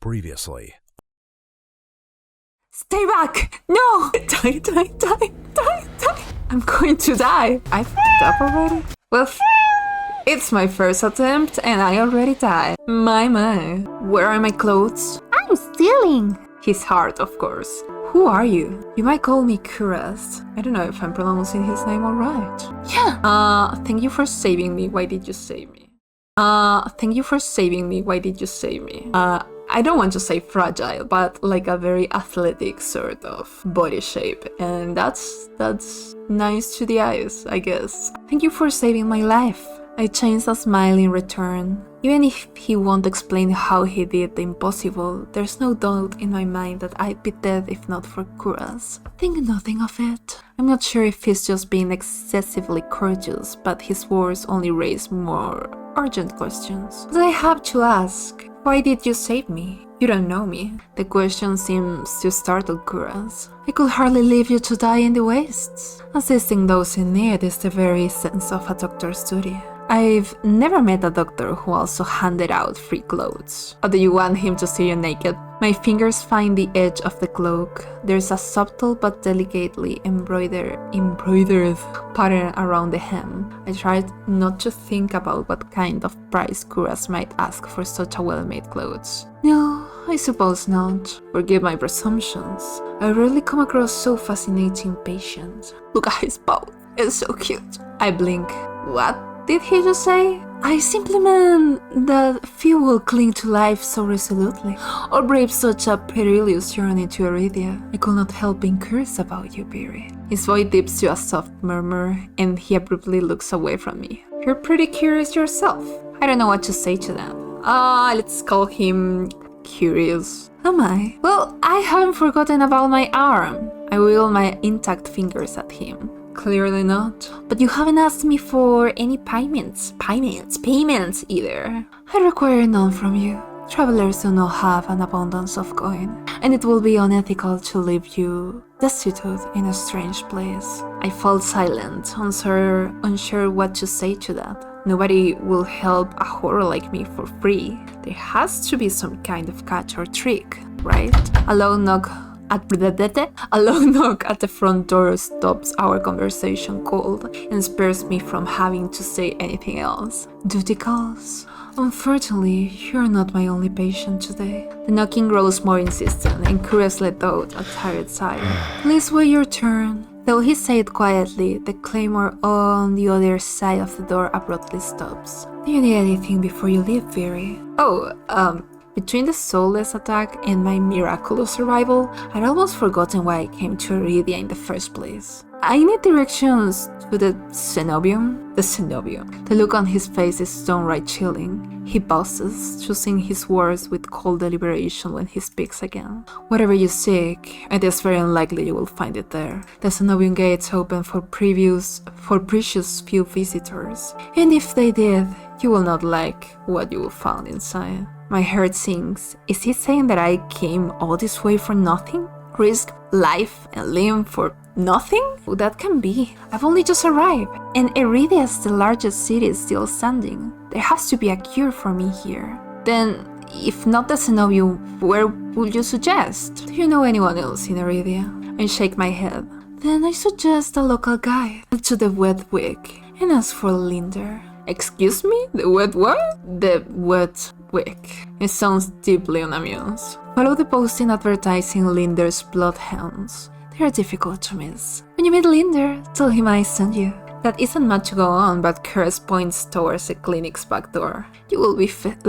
Previously. Stay back! No! Die, die, die, die, die! I'm going to die! I f***ed up already? Well, it's my first attempt and I already died. My. Where are my clothes? I'm stealing! His heart, of course. Who are you? You might call me Kuras. I don't know if I'm pronouncing his name alright. Yeah! Thank you for saving me. Why did you save me? Thank you for saving me. Why did you save me? I don't want to say fragile, but like a very athletic sort of body shape. And that's nice to the eyes, I guess. Thank you for saving my life. I changed a smile in return. Even if he won't explain how he did the impossible, there's no doubt in my mind that I'd be dead if not for Kuras. Think nothing of it. I'm not sure if he's just being excessively courteous, but his words only raise more urgent questions. But I have to ask, why did you save me? You don't know me. The question seems to startle Kuras. I could hardly leave you to die in the wastes. Assisting those in need is the very essence of a doctor's duty. I've never met a doctor who also handed out free clothes. Or do you want him to see you naked? My fingers find the edge of the cloak. There's a subtle but delicately embroidered pattern around the hem. I tried not to think about what kind of price Kuras might ask for such a well-made clothes. No, I suppose not. Forgive my presumptions. I rarely come across so fascinating patients. Look at his paw. It's so cute. I blink. What did he just say? I simply meant that few will cling to life so resolutely, or brave such a perilous journey to Aridia. I could not help being curious about you, Viri. His voice dips to a soft murmur, and he abruptly looks away from me. You're pretty curious yourself. I don't know what to say to that. Let's call him curious. Am I? Well, I haven't forgotten about my arm. I wiggle my intact fingers at him. Clearly not. But you haven't asked me for any payments either. I require none from you. Travelers do not have an abundance of coin, and it will be unethical to leave you destitute in a strange place. I fall silent, unsure what to say to that. Nobody will help a horror like me for free. There has to be some kind of catch or trick, right? A low knock at the front door stops our conversation cold and spares me from having to say anything else. Duty calls. Unfortunately, you're not my only patient today. The knocking grows more insistent, and Kuras let out a tired sigh. Please wait your turn. Though he said quietly, the claymore on the other side of the door abruptly stops. Do you need anything before you leave, Viri? Between the soulless attack and my miraculous survival, I'd almost forgotten why I came to Aridia in the first place. I need directions to the cenobium. The look on his face is downright chilling. He pauses, choosing his words with cold deliberation when he speaks again. Whatever you seek, it is very unlikely you will find it there. The cenobium gates open for precious few visitors, and if they did, you will not like what you will find inside. My heart sinks. Is he saying that I came all this way for nothing? Risk life and limb for nothing? Well, that can be. I've only just arrived, and Aridia is the largest city still standing. There has to be a cure for me here. Then, if not the cenobium, where would you suggest? Do you know anyone else in Aridia? I shake my head. Then I suggest a local guide to the wet wig and ask for Linder. Excuse me? The wet what? The wet wig. It sounds deeply unamused. Follow the posting advertising Linder's bloodhounds. They are difficult to miss. When you meet Linder, tell him I sent you. That isn't much to go on, but Kuras points towards the clinic's back door. You will be safe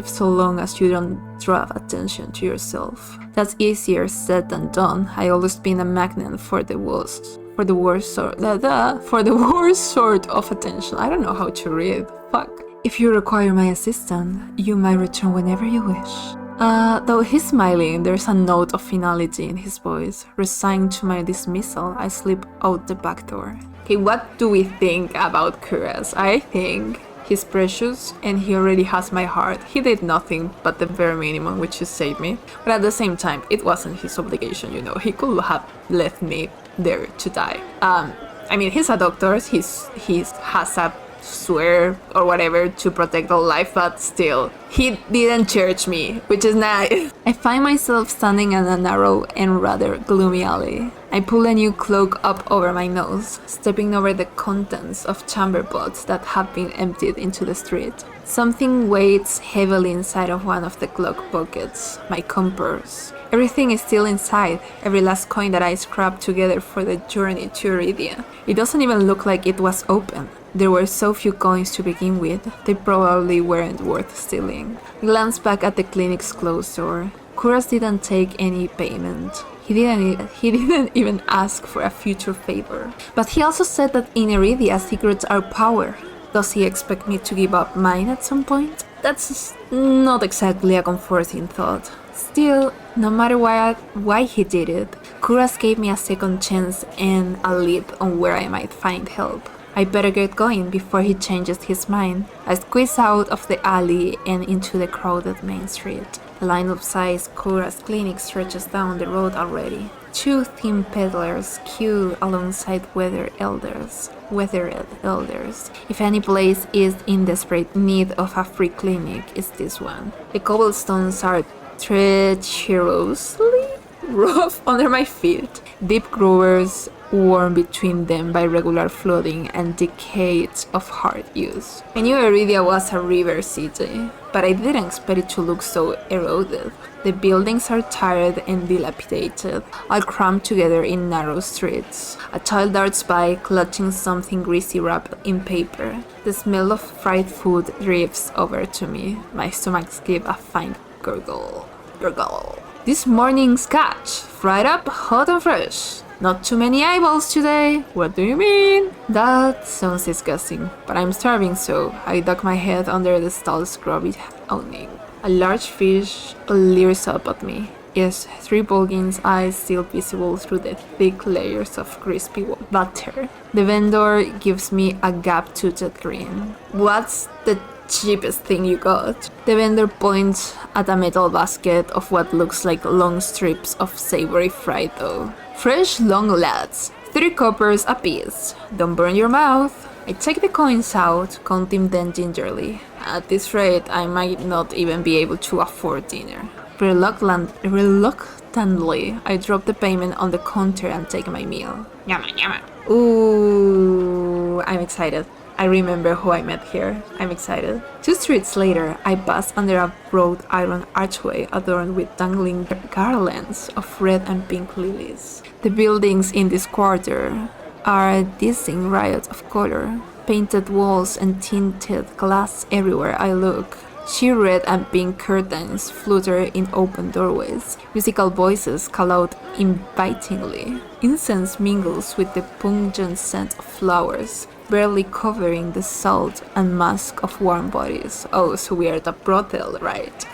so long as you don't draw attention to yourself. That's easier said than done. I always been a magnet for the worst sort of attention. I don't know how to read. Fuck. If you require my assistance, you might return whenever you wish. Though he's smiling, there's a note of finality in his voice. Resigned to my dismissal, I slip out the back door. Okay, what do we think about Kuras? I think he's precious and he already has my heart. He did nothing but the bare minimum, which is save me. But at the same time, it wasn't his obligation, you know. He could have left me there to die. I mean, he's a doctor, he has a swear or whatever to protect all life, but still, he didn't church me, which is nice. I find myself standing in a narrow and rather gloomy alley. I pull a new cloak up over my nose, stepping over the contents of chamber pots that have been emptied into the street. Something weighs heavily inside of one of the cloak pockets, my compass. Everything is still inside, every last coin that I scrapped together for the journey to Iridia. It doesn't even look like it was open. There were so few coins to begin with, they probably weren't worth stealing. I glanced back at the clinic's closed door. Kuras didn't take any payment. He didn't even ask for a future favor. But he also said that in Iridia secrets are power. Does he expect me to give up mine at some point? That's not exactly a comforting thought. Still, no matter why he did it, Kuras gave me a second chance and a lead on where I might find help. I better get going before he changes his mind. I squeeze out of the alley and into the crowded main street. A line of sized Kuras clinic stretches down the road already. Two thin peddlers queue alongside weathered elders. If any place is in desperate need of a free clinic, it's this one. The cobblestones are treacherously rough under my feet. Deep grooves worn between them by regular flooding and decades of hard use. I knew Iridia was a river city, but I didn't expect it to look so eroded. The buildings are tired and dilapidated, all crammed together in narrow streets. A child darts by, clutching something greasy wrapped in paper. The smell of fried food drifts over to me. My stomach gives a faint gurgle. This morning's catch, fried up, hot and fresh. Not too many eyeballs today. What do you mean? That sounds disgusting, but I'm starving, so I duck my head under the stall's grubby awning. A large fish leers up at me, its three bulging eyes still visible through the thick layers of crispy butter. The vendor gives me a gap-toothed grin. What's the cheapest thing you got? The vendor points at a metal basket of what looks like long strips of savory fried dough. Fresh long lads, 3 coppers apiece. Don't burn your mouth. I take the coins out, counting them gingerly. At this rate, I might not even be able to afford dinner. Reluctantly, I drop the payment on the counter and take my meal. Yama. Ooh, I'm excited. I remember who I met here. I'm excited. 2 streets later, I pass under a broad iron archway adorned with dangling garlands of red and pink lilies. The buildings in this quarter are a dizzying riot of color. Painted walls and tinted glass everywhere I look. Sheer red and pink curtains flutter in open doorways. Musical voices call out invitingly. Incense mingles with the pungent scent of flowers, barely covering the salt and musk of warm bodies. Oh, so we are at a brothel, right?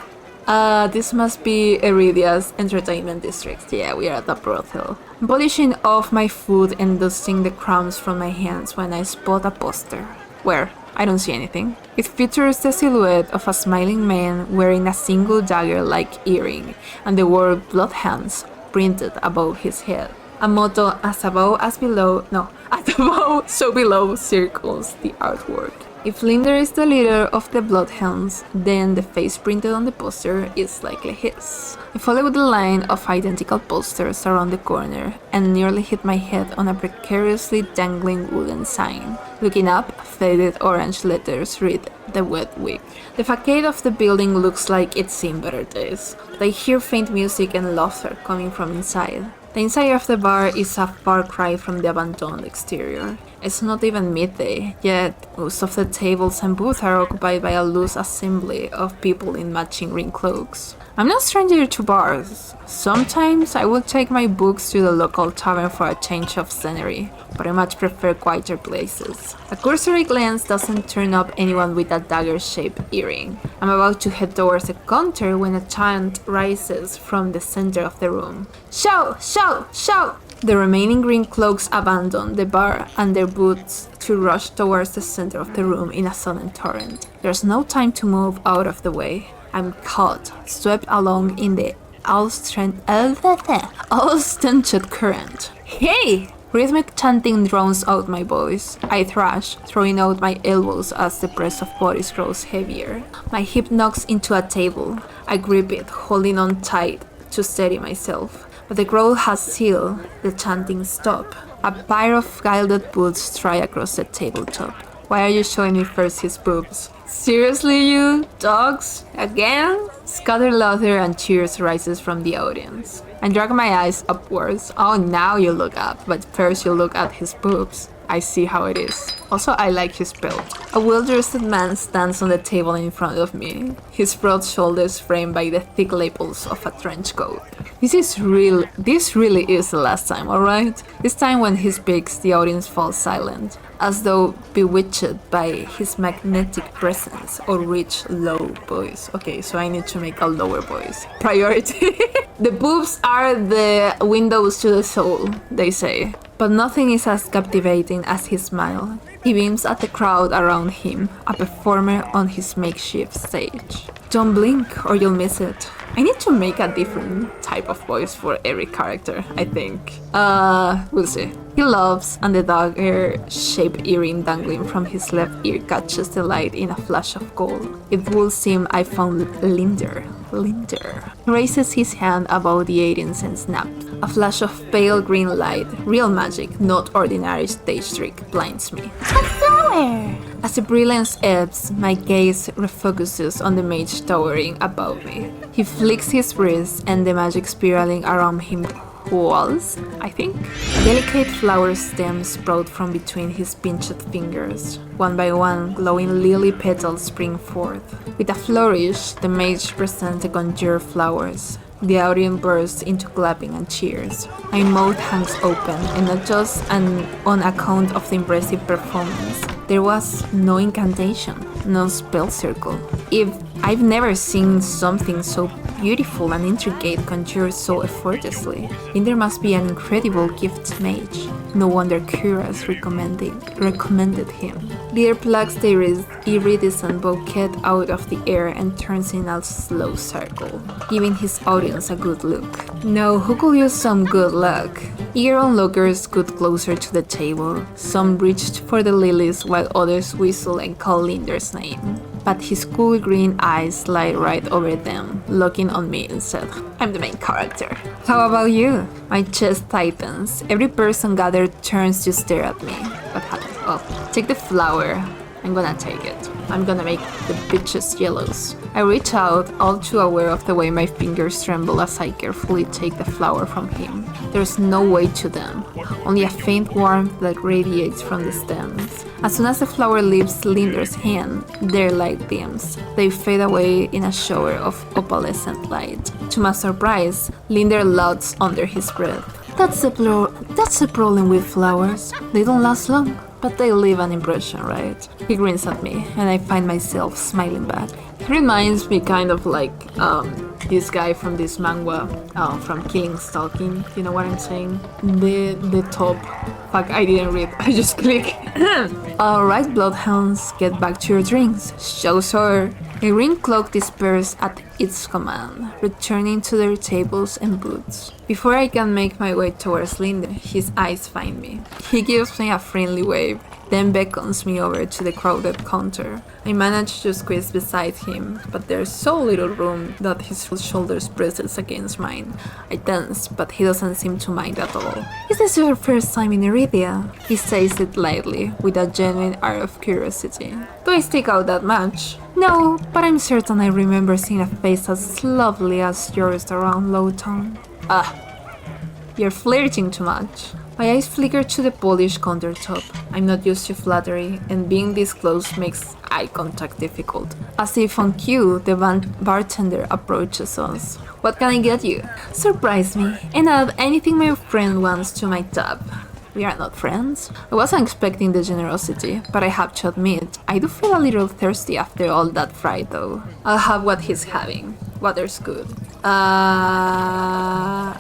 This must be Iridia's entertainment district. Yeah, we are at a brothel. I'm polishing off my food and dusting the crumbs from my hands when I spot a poster. Where? I don't see anything. It features the silhouette of a smiling man wearing a single dagger-like earring and the word Blood Hands printed above his head. A motto as above as below, as above so below circles the artwork. If Linder is the leader of the Bloodhounds, then the face printed on the poster is likely his. I followed the line of identical posters around the corner and nearly hit my head on a precariously dangling wooden sign. Looking up, faded orange letters read "The Wet Week." The facade of the building looks like it's seen better days, but I hear faint music and laughter coming from inside. The inside of the bar is a far cry from the abandoned exterior. It's not even midday, yet most of the tables and booths are occupied by a loose assembly of people in matching green cloaks. I'm no stranger to bars. Sometimes I will take my books to the local tavern for a change of scenery, but I much prefer quieter places. A cursory glance doesn't turn up anyone with a dagger-shaped earring. I'm about to head towards the counter when a chant rises from the center of the room. Shout! Shout! Shout! The remaining green cloaks abandon the bar and their booths to rush towards the center of the room in a sudden torrent. There's no time to move out of the way. I'm caught, swept along in the all-stented current. Hey! Rhythmic chanting drowns out my voice. I thrash, throwing out my elbows as the press of bodies grows heavier. My hip knocks into a table. I grip it, holding on tight to steady myself. But the growl has sealed. The chanting stops. A pair of gilded boots stride across the tabletop. Why are you showing me first his boobs? Seriously, you dogs? Again? Scattered laughter and cheers rises from the audience. I drag my eyes upwards. Oh, now you look up, but first you look at his boobs. I see how it is. Also, I like his belt. A well-dressed man stands on the table in front of me, his broad shoulders framed by the thick lapels of a trench coat. This really is the last time, alright? This time when he speaks, the audience falls silent, as though bewitched by his magnetic presence or rich, low voice. Okay, so I need to make a lower voice. Priority. The boobs are the windows to the soul, they say. But nothing is as captivating as his smile. He beams at the crowd around him, a performer on his makeshift stage. Don't blink or you'll miss it. I need to make a different type of voice for every character, I think. We'll see. He laughs, and the dagger-shaped earring dangling from his left ear catches the light in a flash of gold. It would seem I found Linder. He raises his hand above the audience and snaps. A flash of pale green light, real magic, not ordinary stage trick, blinds me. A flower! As the brilliance ebbs, my gaze refocuses on the mage towering above me. He flicks his wrist and the magic spiraling around him walls, I think. Delicate flower stems sprout from between his pinched fingers. One by one, glowing lily petals spring forth. With a flourish, the mage presents the conjured flowers. The audience bursts into clapping and cheers. My mouth hangs open, and not just on account of the impressive performance. There was no incantation, no spell circle. I've never seen something so beautiful and intricate conjured so effortlessly. Then there must be an incredible gift mage. No wonder Kyras recommended him. Lear plucks the iridescent bouquet out of the air and turns in a slow circle, giving his audience a good look. Now, who could use some good luck? Eager onlookers scoot closer to the table. Some reached for the lilies while others whistle and call Linder's name. But his cool green eyes slide right over them, looking on me instead. I'm the main character. How about you? My chest tightens. Every person gathered turns to stare at me. What happened? Oh, take the flower. I'm gonna take it. I'm gonna make the bitches yellows. I reach out, all too aware of the way my fingers tremble as I carefully take the flower from him. There's no weight to them, only a faint warmth that radiates from the stems. As soon as the flower leaves Linder's hand, their light dims. They fade away in a shower of opalescent light. To my surprise, Linder laughs under his breath. That's the problem with flowers. They don't last long. But they leave an impression, right? He grins at me, and I find myself smiling back. He reminds me kind of like this guy from this manga, from Killing Stalking. You know what I'm saying? The top. Fuck, I didn't read. I just click. Alright, bloodhounds, get back to your drinks. Show sir. A green cloak disperses at its command, returning to their tables and booths. Before I can make my way towards Linder, his eyes find me. He gives me a friendly wave, then beckons me over to the crowded counter. I manage to squeeze beside him, but there's so little room that his shoulders presses against mine. I tense, but he doesn't seem to mind at all. Is this your first time in Iridia? He says it lightly, with a genuine air of curiosity. Do I stick out that much? No, but I'm certain I remember seeing a face as lovely as yours around Lowtown. You're flirting too much. My eyes flicker to the polished countertop. I'm not used to flattery, and being this close makes eye contact difficult. As if on cue, the bartender approaches us. What can I get you? Surprise me, and add anything my friend wants to my tab. We are not friends. I wasn't expecting the generosity, but I have to admit, I do feel a little thirsty after all that fright though. I'll have what he's having. Water's good.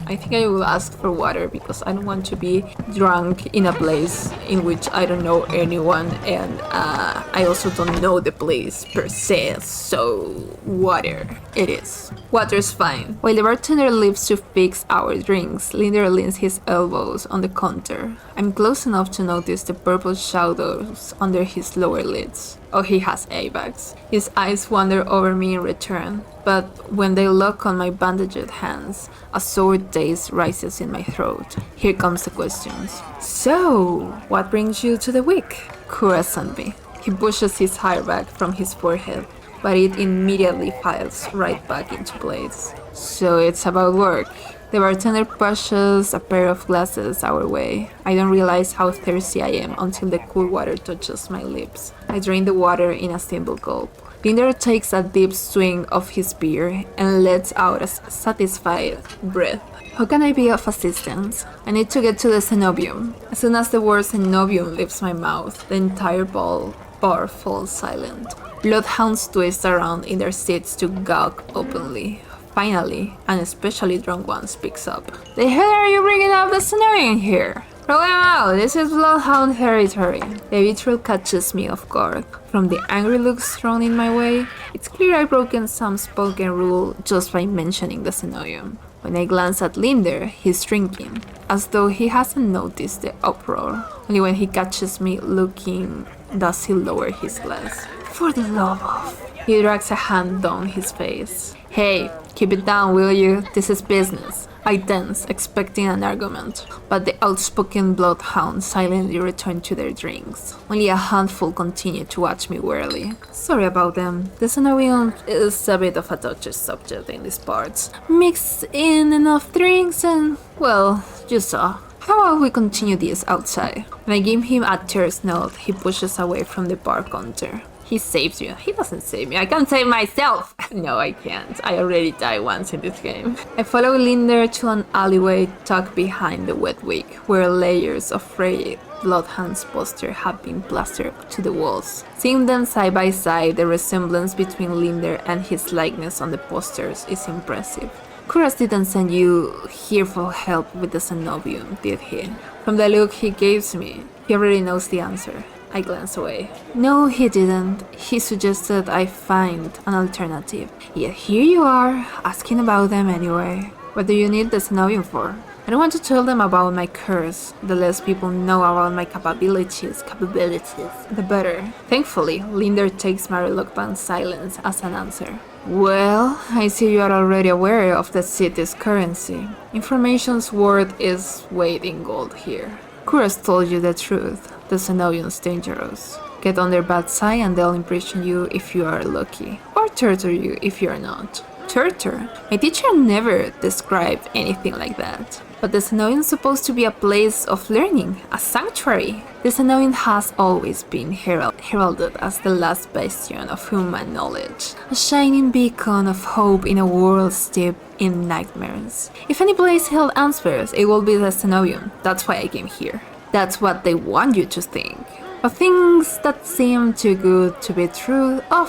I think I will ask for water because I don't want to be drunk in a place in which I don't know anyone, and I also don't know the place per se, so water it is. Water's fine. While the bartender leaves to fix our drinks, Linder leans his elbows on the counter. I'm close enough to notice the purple shadows under his lower lids. Oh, he has A-bags. His eyes wander over me in return, but when they lock on my bandaged hands, a sour taste rises in my throat. Here comes the questions. So, what brings you to the wick? Crescent me. He pushes his hair back from his forehead, but it immediately files right back into place. So it's about work. The bartender pushes a pair of glasses our way. I don't realize how thirsty I am until the cool water touches my lips. I drain the water in a single gulp. Linder takes a deep swing of his beer and lets out a satisfied breath. How can I be of assistance? I need to get to the cenobium. As soon as the word cenobium leaves my mouth, the entire bar falls silent. Bloodhounds twist around in their seats to gawk openly. Finally, an especially drunk one speaks up. The hell are you bringing up the cenobium here? Throw him out, this is bloodhound territory. The vitriol catches me off guard. From the angry looks thrown in my way, it's clear I've broken some spoken rule just by mentioning the cenobium. When I glance at Linder, he's drinking, as though he hasn't noticed the uproar. Only when he catches me looking does he lower his glass. For the love of... He drags a hand down his face. Hey, keep it down, will you? This is business. I tense, expecting an argument, but the outspoken bloodhounds silently return to their drinks. Only a handful continue to watch me warily. Sorry about them. The cenobium is a bit of a touchy subject in these parts. Mix in enough drinks and, well, you saw. How about we continue this outside? When I give him a terse nod, he pushes away from the bar counter. He saves you. He doesn't save me. I can't save myself. No, I can't. I already died once in this game. I follow Linder to an alleyway tucked behind the wet wick, where layers of frayed bloodhounds posters have been plastered to the walls. Seeing them side by side, the resemblance between Linder and his likeness on the posters is impressive. Kuras didn't send you here for help with the cenobium, did he? From the look he gives me, he already knows the answer. I glance away. No, he didn't. He suggested I find an alternative. Yet here you are, asking about them anyway. What do you need the cenobium for? I don't want to tell them about my curse. The less people know about my capabilities, the better. Thankfully, Linder takes my reluctant silence as an answer. Well, I see you are already aware of the city's currency. Information's worth is weighed in gold here. Kuras told you the truth. The cenobium's dangerous. Get on their bad side and they'll imprison you if you are lucky, or torture you if you are not. Torture? My teacher never described anything like that. But the cenobium's supposed to be a place of learning, a sanctuary. The cenobium has always been heralded as the last bastion of human knowledge, a shining beacon of hope in a world steeped in nightmares. If any place held answers, it will be the cenobium. That's why I came here. That's what they want you to think. But things that seem too good to be true are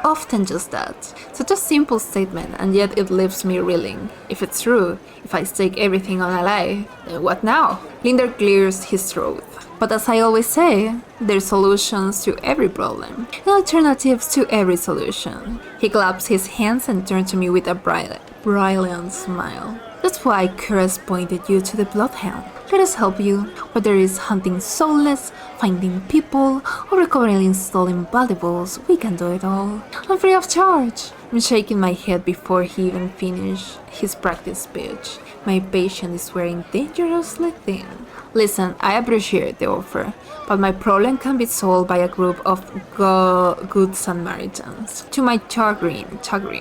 often just that. Such a simple statement, and yet it leaves me reeling. If it's true, if I stake everything on a lie, then what now? Linder clears his throat. But as I always say, there's solutions to every problem, and alternatives to every solution. He claps his hands and turns to me with a brilliant smile. That's why Kuras pointed you to the Bloodhound. Let us help you, whether it's hunting soulless, finding people, or recovering stolen valuables, we can do it all. And free of charge. I'm shaking my head before he even finished his practice speech. My patient is wearing dangerously thin. Listen, I appreciate the offer, but my problem can be solved by a group of good Samaritans. To my chagrin,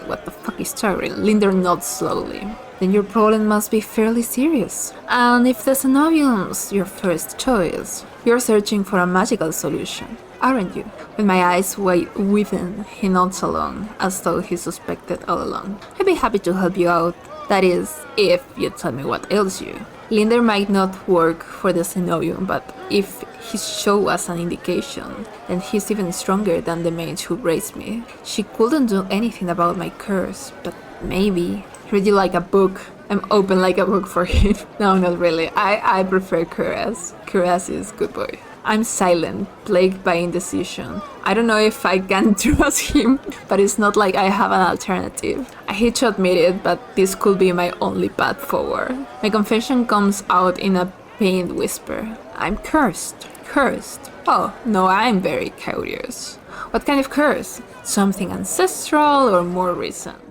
what the fuck is chagrin? Linder nods slowly. Then your problem must be fairly serious. And if the cenobium's your first choice, you're searching for a magical solution, aren't you? With my eyes widen, he nods along, as though he suspected all along. I'd be happy to help you out. That is, if you tell me what ails you. Linder might not work for the Cenobium, but if he show us an indication, then he's even stronger than the mage who raised me. She couldn't do anything about my curse, but maybe read you like a book. I'm open like a book for him. No, not really. I prefer Cuirass. Cuirass is good boy. I'm silent, plagued by indecision. I don't know if I can trust him, but it's not like I have an alternative. I hate to admit it, but this could be my only path forward. My confession comes out in a pained whisper. I'm cursed. Cursed. Oh, no, I'm very curious. What kind of curse? Something ancestral or more recent?